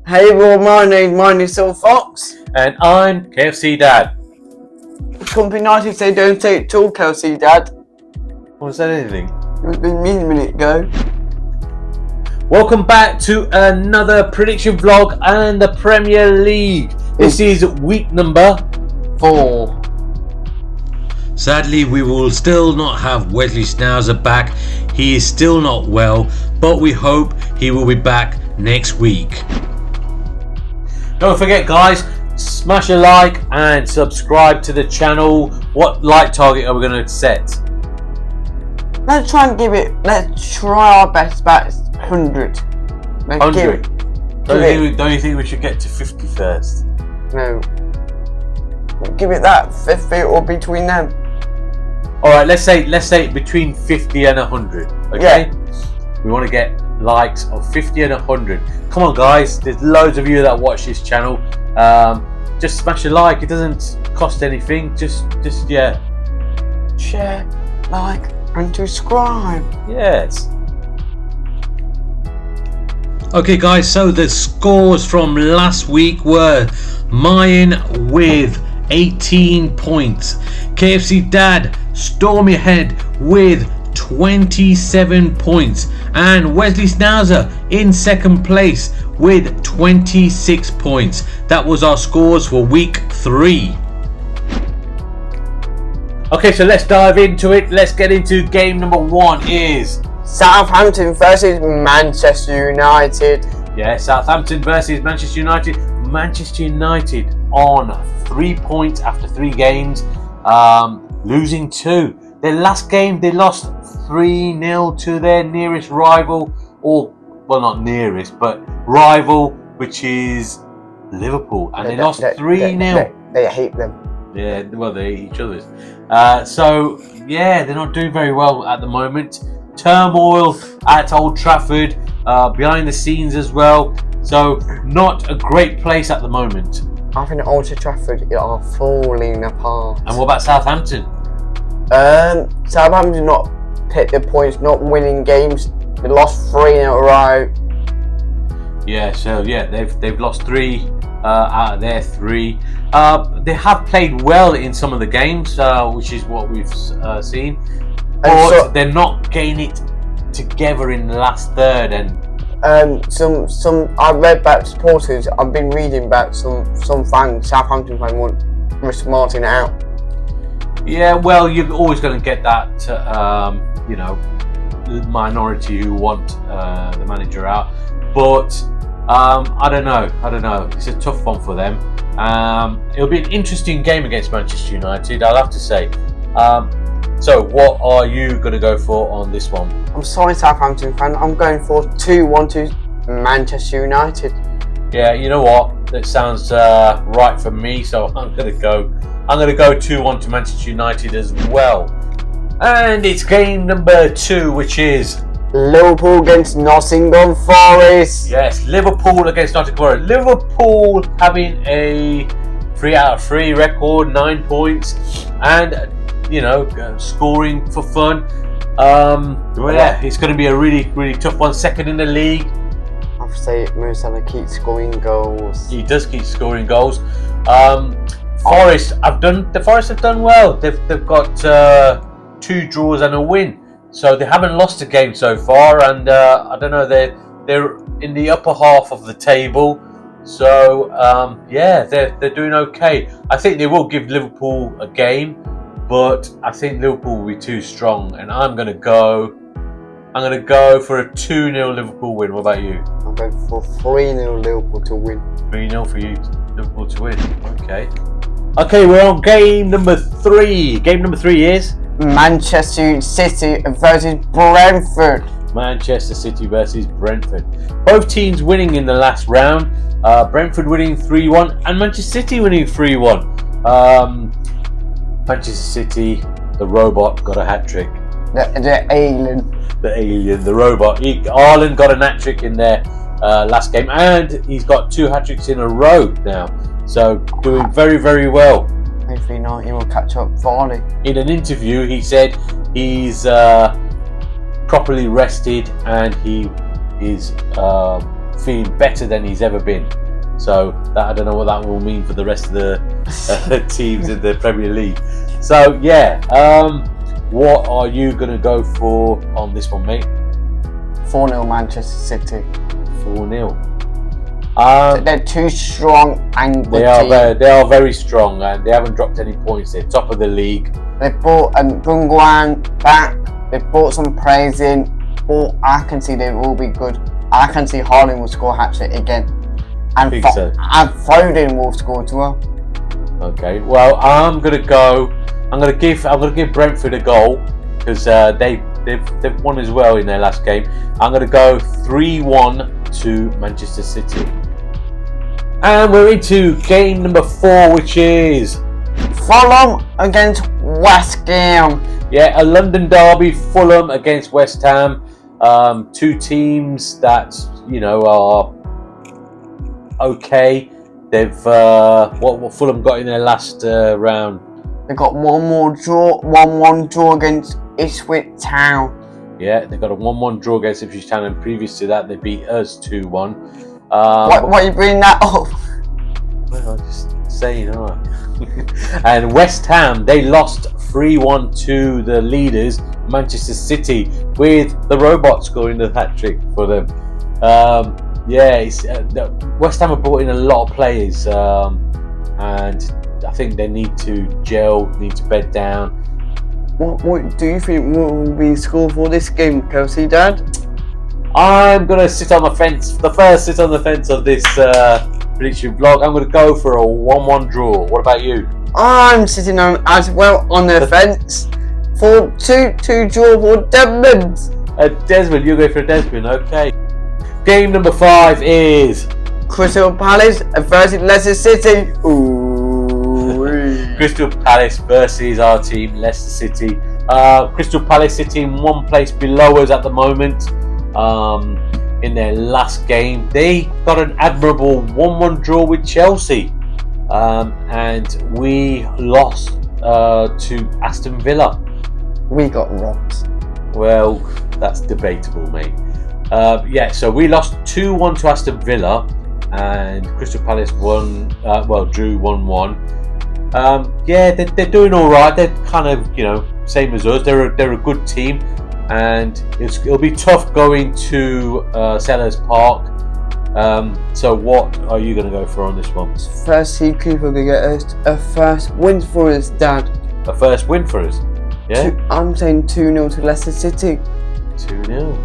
Hey everyone, my name's Silver Fox. And I'm KFC Dad. It couldn't be nice if they don't say it all, KFC Dad. Was that anything? It was been me a minute ago. Welcome back to another prediction vlog and the Premier League. This is week number 4. Sadly, we will still not have Wesley Schnauzer back. He is still not well, but we hope he will be back next week. Don't forget, guys, smash a like and subscribe to the channel. What like target are we going to set? Let's try our best about 100. Let's 100. give it. Don't you think we should get to 50 first? No. Give it that 50 or between them. Alright, let's say between 50 and 100. Okay? Yeah. We want to get likes of 50 and 100. Come on, guys. There's loads of you that watch this channel. Just smash a like. It doesn't cost anything. Just yeah. Share, like, and subscribe. Yes. Okay guys, so the scores from last week were Mayan with 18 points. KFC Dad stormy ahead with 27 points, and Wesley Schnauzer in second place with 26 points. That was our scores for week 3. Okay, so let's dive into it. Let's get into game number 1 is Southampton versus Manchester United. Yeah, Southampton versus Manchester United. Manchester United on 3 points after 3 games, losing 2. Their last game they lost 3-0 to their nearest rival, or well, not nearest, but rival, which is Liverpool, and they lost 3-0. They hate them. Yeah, well, they hate each other's. So yeah, they're not doing very well at the moment. Turmoil at Old Trafford, behind the scenes as well. So not a great place at the moment. I think Old Trafford are falling apart. And what about Southampton? Southampton not picked their points, not winning games. They lost 3 in a row. Yeah, so yeah, they've lost 3 out of their 3. They have played well in some of the games, which is what we've seen. But they're not getting it together in the last third. And some I read about supporters. I've been reading about some fans, Southampton fans, want Mr. Martin out. Yeah, well, you're always going to get that, minority who want the manager out. But I don't know. It's a tough one for them. It'll be an interesting game against Manchester United, I'll have to say. So, what are you going to go for on this one? I'm sorry, Southampton fan. I'm going for 2-1 to Manchester United. Yeah, you know what? That sounds right for me. So I'm going to go 2-1 to Manchester United as well. And it's game number 2, which is Liverpool against Nottingham Forest. Yes, Liverpool against Nottingham Forest. Liverpool having a 3 out of 3 record, 9 points, and scoring for fun. Yeah, it's going to be a really, really tough one. Second in the league. I have to say, Mo Salah keeps scoring goals. He does keep scoring goals. Forest have done well. They've got 2 draws and a win, so they haven't lost a game so far. And I don't know, they're in the upper half of the table. So yeah, they're doing okay. I think they will give Liverpool a game, but I think Liverpool will be too strong, and I'm going to go for a 2-0 Liverpool win. What about you? I'm going for 3-0 Liverpool to win. 3-0 for you, Liverpool to win. Okay, we're on game number 3. Game number 3 is Manchester City versus Brentford. Manchester City versus Brentford. Both teams winning in the last round. Brentford winning 3-1 and Manchester City winning 3-1. Manchester City, the robot, got a hat-trick. The alien. The robot. Haaland got a hat-trick in their last game, and he's got 2 hat-tricks in a row now. So, doing very, very well. Hopefully not, he will catch up Varley. In an interview, he said he's properly rested and he is feeling better than he's ever been. So that, I don't know what that will mean for the rest of the teams in the Premier League. So yeah, what are you going to go for on this one, mate? 4-0 Manchester City. 4-0. They're too strong and good They team. are very strong, and they haven't dropped any points. They're top of the league. They've brought Gundogan back. They've brought some players in. But I can see they will be good. I can see Haaland will score a hat-trick again. And Foden will score as well. Okay. Well, I'm gonna give Brentford a goal because they've won as well in their last game. I'm gonna go 3-1 to Manchester City. And we're into game number 4, which is Fulham against West Ham. a London derby. Fulham against West Ham. Two teams that are okay. They've what Fulham got in their last round. They got 1-1 draw against Ipswich Town. Yeah, they got a 1-1 draw against Ipswich Town, and previous to that, they beat us 2-1. What are you bringing that up? Well, I'm just saying, alright. And West Ham, they lost 3-1 to the leaders, Manchester City, with the robot scoring the hat-trick for them. West Ham have brought in a lot of players, and I think they need to gel, need to bed down. What do you think will be the score for this game, KFC Dad? I'm going to sit on the fence, the first sit on the fence of this prediction vlog. I'm going to go for a 1-1 draw. What about you? I'm sitting on as well on the fence for 2-2 draw for Desmond. Desmond, you're going for a Desmond, okay. Game number 5 is Crystal Palace versus Leicester City. Ooh. Crystal Palace versus our team, Leicester City. Crystal Palace sitting one place below us at the moment. In their last game, they got an admirable 1-1 draw with Chelsea, and we lost to Aston Villa. We got rocked. Well, that's debatable, mate. So we lost 2-1 to Aston Villa, and Crystal Palace drew 1-1. They're doing all right. They're kind of same as us. They're a good team, and it'll be tough going to Sellers Park. So what are you going to go for on this one? First team keeper to get a first win for us, Dad. A first win for us. Yeah. I'm saying 2-0 to Leicester City. 2-0.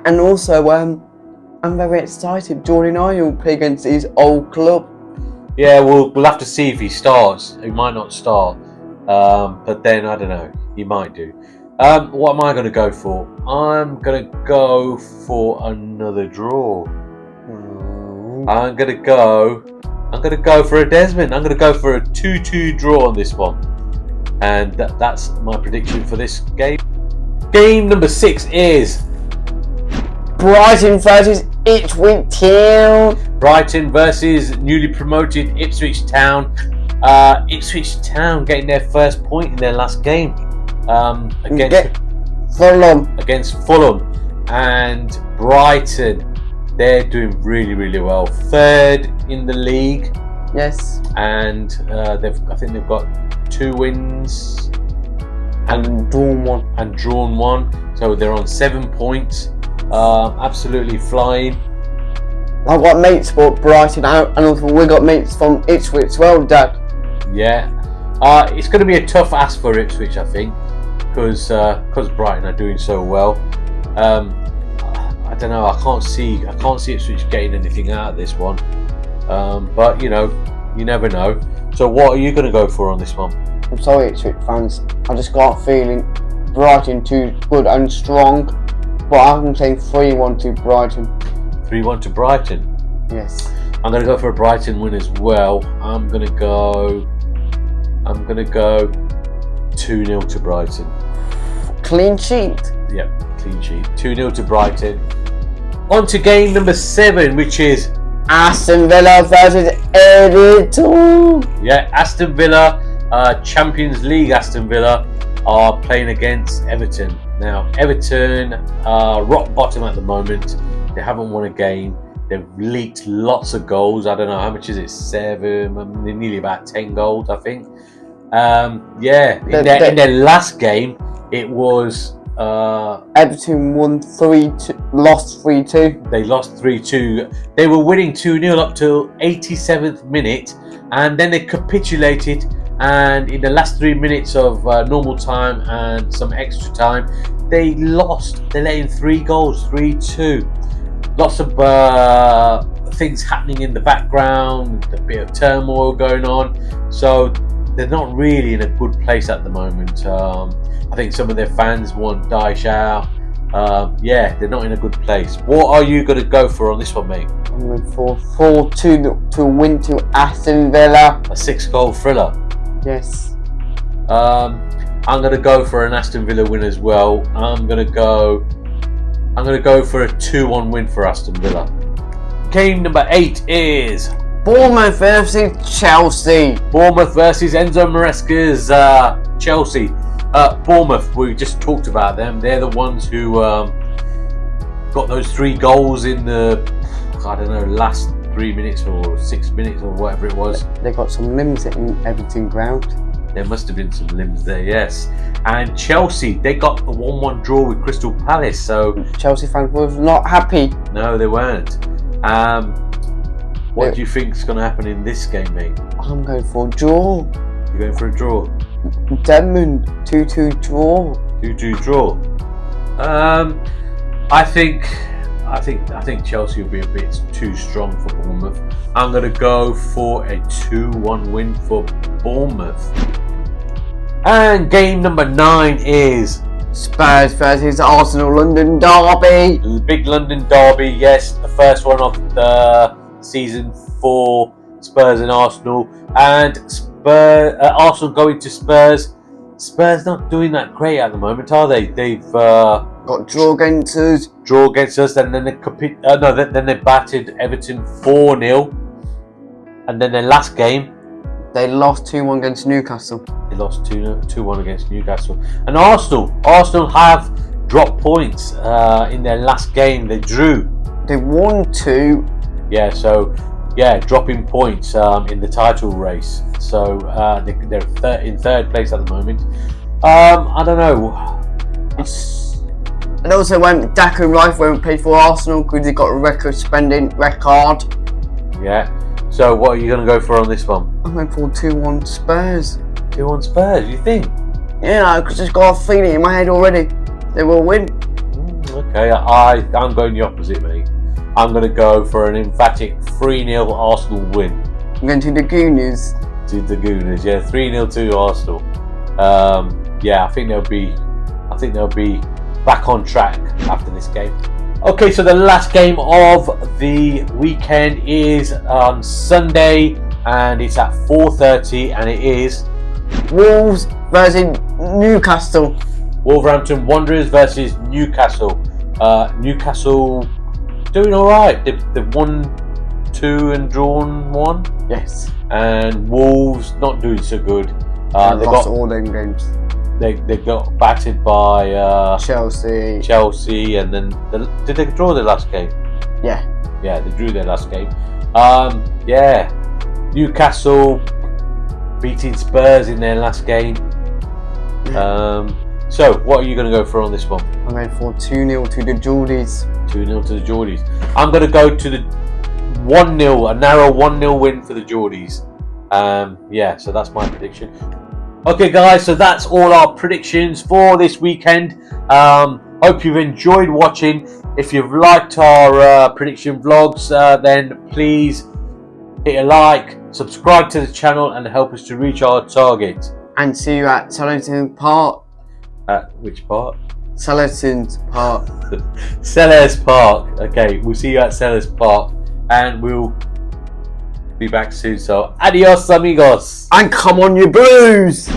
And also, I'm very excited. Jordan Ayew will play against his old club. Yeah, we'll have to see if he starts. He might not start, but then I don't know. He might do. What am I going to go for? I'm going to go for another draw. I'm going to go for a Desmond. I'm going to go for a 2-2 draw on this one, and that's my prediction for this game. Game number 6 is Brighton versus Ipswich Town. Brighton versus newly promoted Ipswich Town. Ipswich Town getting their first point in their last game against Fulham, and Brighton. They're doing really, really well. 3rd in the league. Yes. And I think they've got 2 wins and drawn one. So they're on 7 points. Absolutely flying. I've got mates for Brighton out, and also we got mates from Ipswich as well, Dad. Yeah. It's going to be a tough ask for Ipswich, I think, because Brighton are doing so well. I don't know. I can't see Ipswich getting anything out of this one. But you never know. So what are you going to go for on this one? I'm sorry, Ipswich fans. I just got a feeling Brighton too good and strong. But I'm saying 3-1 to Brighton. 3-1 to Brighton. Yes. I'm going to go for a Brighton win as well. I'm going to go 2-0 to Brighton. Clean sheet. Yep, clean sheet. 2-0 to Brighton. On to game number 7, which is Aston Villa versus Everton. Yeah, Aston Villa, Champions League Aston Villa, are playing against Everton. Now, Everton are rock bottom at the moment. They haven't won a game. They've leaked lots of goals. I don't know how much is it, 7, nearly about 10 goals, I think. In their last game, it was Everton won 3-2, lost 3-2. They lost 3-2. They were winning 2-0 up till 87th minute, and then they capitulated. And in the last 3 minutes of normal time and some extra time, they lost. They let in 3 goals, 3-2. Lots of things happening in the background, a bit of turmoil going on. So they're not really in a good place at the moment. I think some of their fans want Daesh out. They're not in a good place. What are you going to go for on this one, mate? I'm going for 4-2 to win to Aston Villa. A 6-goal thriller. Yes. I'm going to go for an Aston Villa win as well. I'm going to go for a 2-1 win for Aston Villa. Game number 8 is Bournemouth versus Chelsea. Bournemouth versus Enzo Maresca's Chelsea. Bournemouth, we just talked about them. They're the ones who got those 3 goals in the, last 3 minutes or 6 minutes or whatever it was. They got some limbs in Everton ground. There must have been some limbs there, yes. And Chelsea, they got a 1-1 draw with Crystal Palace. So Chelsea fans were not happy. No, they weren't. What do you think is going to happen in this game, mate? I'm going for a draw. You're going for a draw? Denman, 2-2 draw. 2-2 draw. I think Chelsea will be a bit too strong for Bournemouth. I'm going to go for a 2-1 win for Bournemouth. And game number 9 is Spurs versus Arsenal London derby. The big London derby, yes. The first one of the season for Spurs and Arsenal. And Arsenal going to Spurs. Spurs not doing that great at the moment, are they? They've got draw against us. And then they battered Everton 4-0. And then their last game, they lost 2-1 against Newcastle. They lost 2-1 against Newcastle. And Arsenal have dropped points in their last game. They drew. They won 2. Dropping points in the title race. So they're in third place at the moment. I don't know. And also when Daco Rife won't play for Arsenal because he got a record spending record. Yeah. So what are you going to go for on this one? I'm going for 2-1 Spurs. 2-1 Spurs, you think? Yeah, I just got a feeling in my head already. They will win. Okay, I'm going the opposite, mate. I'm going to go for an emphatic 3-0 Arsenal win. I'm going to the Gooners. To the Gooners, yeah, 3-0 to Arsenal. I think they'll be back on track after this game. Okay, so the last game of the weekend is on Sunday, and it's at 4:30, and it is Wolves versus Newcastle. Wolverhampton Wanderers versus Newcastle. Newcastle doing all right. They've won 2 and drawn 1. Yes. And Wolves not doing so good. They lost all them games. They got battered by Chelsea, and then did they draw their last game? Yeah, they drew their last game. Newcastle beating Spurs in their last game. So what are you going to go for on this one? I'm going for 2-0 to the Geordies. 2-0 to the Geordies. I'm going to go to the 1-0, a narrow 1-0 win for the Geordies. So that's my prediction. Okay guys, so that's all our predictions for this weekend. Hope you've enjoyed watching. If you've liked our prediction vlogs, then please hit a like, subscribe to the channel and help us to reach our target. And see you at Southampton Park. At which part? Southampton Park. Sellers Park. Okay, we'll see you at Sellers Park and we'll be back soon. So adios amigos. And come on you Blues.